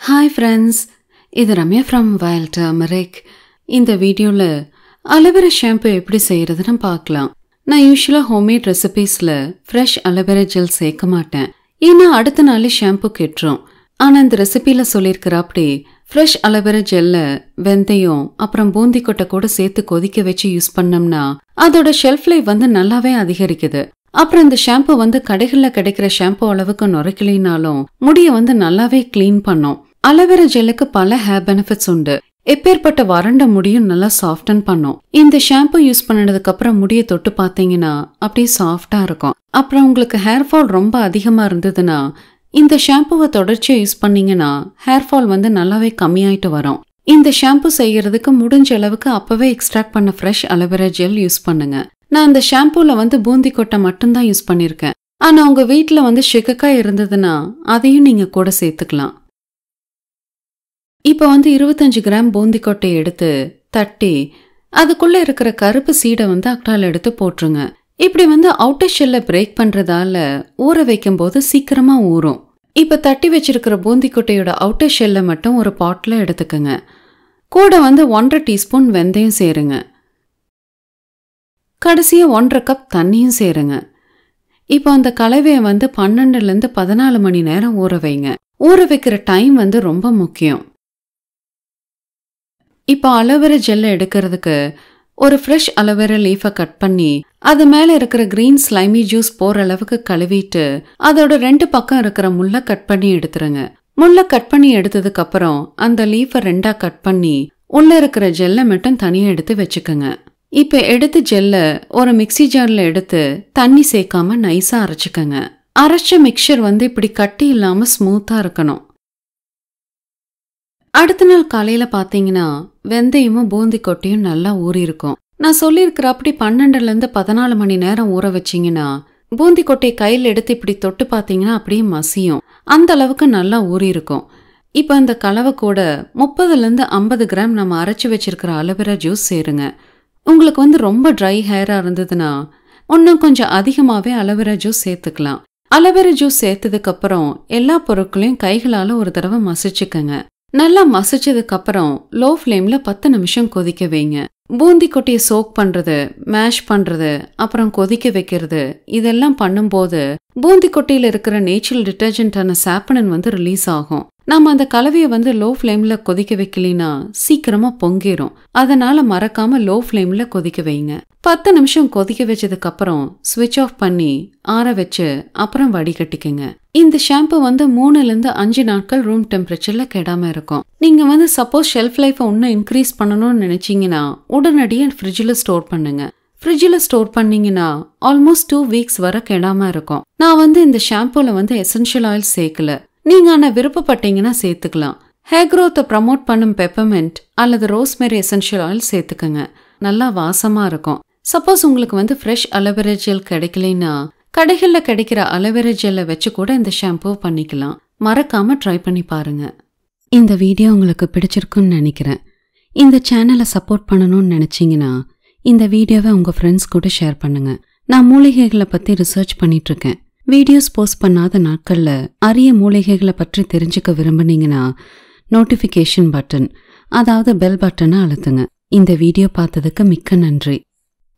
Hi friends, இது Ramya from Wild Turmeric. இந்த வீடியோல அலோவேரா ஷாம்பு எப்படி செய்யறதுன்னு பார்க்கலாம். நான் யூசுவலா ஹோம்மேட் ரெசிபீஸ்ல ஃப்ரெஷ் அலோவேரா ஜெல் சேர்க்க மாட்டேன். ஏன்னா அடுத்த நாளே ஷாம்பு கெட்டுரும். ஆனா இந்த ரெசிபில சொல்லியிருக்கிற அப்படி ஃப்ரெஷ் அலோவேரா ஜெல்ல வெந்தயம் அப்புறம் பூந்தி கொட்டை கூட சேர்த்து கொதிக்க வச்சு யூஸ் பண்ணோம்னா அதோட ஷெல்ஃப் லைஃப் நல்லாவே அதிகரிக்குது. அப்புறம் இந்த ஷாம்பு கடைகள்ல கிடைக்கிற ஷாம்பு அளவுக்கு நுரைக்கலினாலும் முடிய நல்லாவே கிளீன் பண்ணும். அலோவேரா ஜெல்லுக்கு பல ஹேர் பெனிஃபிட்ஸ் உண்டு. எப்பேற்பட்ட வறண்ட முடியும் நல்லா சாஃப்டன் பண்ணும். இந்த ஷாம்பு யூஸ் பண்ணதுக்கு அப்புறம் முடிய தொட்டு பாத்தீங்கன்னா அப்படியே சாஃப்டா இருக்கும். அப்புறம் உங்களுக்கு ஹேர் ஃபால் ரொம்ப அதிகமா இருந்ததுன்னா இந்த ஷாம்புவை தொடர்ச்சியா யூஸ் பண்ணீங்கன்னா ஹேர் ஃபால் நல்லாவே கம்மியாயிட்டு வரும். இந்த ஷாம்பு செய்யறதுக்கு முடிஞ்ச அளவுக்கு அப்பவே எக்ஸ்ட்ராக்ட் பண்ண ஃப்ரெஷ் அலோவேரா ஜெல் யூஸ் பண்ணுங்க. நான் இந்த ஷாம்பூல பூந்தி கொட்டை மட்டும்தான் யூஸ் பண்ணிருக்கேன். ஆனா உங்க வீட்டுல சிகக்காய் இருந்ததுன்னா அதையும் நீங்க கூட சேர்த்துக்கலாம். இப்ப 25 கிராம் பூந்தி கொட்டையை எடுத்து தட்டி அதுக்குள்ள இருக்கிற கருப்பு சீடை அக்டால எடுத்து போட்டுருங்க. இப்படி அவுட்டர் ஷெல்ல பிரேக் பண்றதால ஊற வைக்கும் போது சீக்கிரமா ஊறும். இப்ப தட்டி வச்சிருக்கிற பூந்தி கொட்டையோட அவுட்டர் ஷெல்ல மட்டும் ஒரு பாட்ல எடுத்துக்கங்க. கூட 1.5 டீஸ்பூன் வெந்தயம் சேருங்க. கடைசியா 1.5 கப் தண்ணியும் சேருங்க. இப்போ அந்த கலவையை 12 to 14 மணி நேரம் ஊற வைங்க. ஊற வைக்கிற டைம் ரொம்ப முக்கியம். இப்போ அலோவேரா ஜெல்ல எடுக்கிறதுக்கு ஒரு ஃப்ரெஷ் அலோவேரா லீஃபை கட் பண்ணி அது மேல இருக்கிற கிரீன் ஸ்லைமி ஜூஸ் போற அளவுக்கு கழுவிட்டு அதோட 2 பக்கம் இருக்கிற முள்ளை கட் பண்ணி எடுத்துருங்க. முள்ளை கட் பண்ணி எடுத்ததுக்கு அப்புறம் அந்த லீஃபை 2ஆ கட் பண்ணி உள்ள இருக்கிற ஜெல்லை மட்டும் தனியா எடுத்து வச்சுக்கோங்க. இப்ப எடுத்து ஜெல்ல ஒரு மிக்ஸி ஜார்ல எடுத்து தண்ணி சேர்க்காம நைஸா அரைச்சுக்கங்க. அரைச்ச மிக்சர் இப்படி கட்டி இல்லாம ஸ்மூத்தா இருக்கணும். அடுத்த நாள் காலையில பாத்தீங்கன்னா வெந்தயமும் பூந்தி கொட்டையும் நல்லா ஊறி இருக்கும். நான் சொல்லியிருக்கிற அப்படி 12 to 14 மணி நேரம் ஊற வச்சீங்கன்னா பூந்தி கொட்டையை கையில எடுத்து இப்படி தொட்டு பாத்தீங்கன்னா அப்படியே மசியும். அந்த அளவுக்கு நல்லா ஊறி இருக்கும். இப்ப அந்த கலவை கூட 30 to 50 கிராம் நம்ம அரைச்சு வச்சிருக்கிற அலோவேரா ஜூஸ் சேருங்க. உங்களுக்கு ரொம்ப ட்ரை ஹேரா இருந்ததுன்னா இன்னும் கொஞ்சம் அதிகமாவே அலோவேரா ஜூஸ் சேர்த்துக்கலாம். அலோவேரா ஜூஸ் சேர்த்ததுக்கு அப்புறம் எல்லா பொருட்களையும் கைகளால ஒரு தடவை மசிச்சுக்கங்க. நல்லா மசிச்சதுக்கு அப்புறம் லோ ஃப்ளேம்ல 10 நிமிஷம் கொதிக்க வைங்க. பூந்தி கொட்டையை சோக் பண்றது, மேஷ் பண்றது, அப்புறம் கொதிக்க வைக்கிறது இதெல்லாம் பண்ணும்போது பூந்தி கொட்டையில இருக்கிற நேச்சுரல் டிட்டர்ஜென்டான சாப்பனின் ரிலீஸ் ஆகும். நம்ம அந்த கலவையை லோ ஃப்ளேம்ல கொதிக்க வைக்கலினா சீக்கிரமா பொங்கிரும். அதனால மறக்காம லோ ஃப்ளேம்ல கொதிக்க வைங்க. 10 நிமிஷம் கொதிக்க வச்சதுக்கு அப்புறம் ஸ்விட்ச் ஆஃப் பண்ணி ஆற வச்சு அப்புறம் வடிகட்டிக்கங்க. இந்த ஷாம்பு 3 to 5 நாட்கள் ரூம் டெம்பரேச்சர்ல கெடாம இருக்கும். நீங்க சப்போஸ் ஷெல்ஃப் லைஃபை இன்னும் இன்க்ரீஸ் பண்ணணும்னு நினைச்சீங்கன்னா உடனடியே ஃப்ரிட்ஜ்ல ஸ்டோர் பண்ணுங்க. ஃப்ரிட்ஜ்ல ஸ்டோர் பண்ணீங்கன்னா ஆல்மோஸ்ட் 2 வீக்ஸ் வரை கெடாம இருக்கும். நான் இந்த ஷாம்புல எசென்ஷியல் ஆயில் சேர்க்கல. நீங்க ஆனா விருப்பப்பட்டீங்கன்னா சேர்த்துக்கலாம். ஹேர் க்ரோத்தை ப்ரமோட் பண்ணும் பெப்பர்மெண்ட் அல்லது ரோஸ்மெரி எசென்ஷியல் ஆயில் சேர்த்துக்கங்க. நல்லா வாசமா இருக்கும். சப்போஸ் உங்களுக்கு ஃப்ரெஷ் அலோவேரா ஜெல் கிடைக்கலைன்னா கடைகள்ல கிடைக்கிற அலோவேரா ஜெல்லை வச்சு கூட இந்த ஷாம்பு பண்ணிக்கலாம். மறக்காம ட்ரை பண்ணி பாருங்க. இந்த வீடியோ உங்களுக்கு பிடிச்சிருக்குன்னு நினைக்கிறேன். இந்த சேனலை சப்போர்ட் பண்ணணும்னு நினைச்சீங்கன்னா இந்த வீடியோவை உங்க ஃப்ரெண்ட்ஸ் கூட ஷேர் பண்ணுங்க. நான் மூலிகைகளை பத்தி ரிசர்ச் பண்ணிட்டு இருக்கேன். வீடியோஸ் போஸ்ட் பண்ணாத நாட்கள்ல அரிய மூலிகைகளை பற்றி தெரிஞ்சுக்க விரும்புனீங்கன்னா நோட்டிஃபிகேஷன் பட்டன் அதாவது பெல் பட்டனை அழுத்துங்க. இந்த வீடியோ பார்த்ததுக்கு மிக்க நன்றி.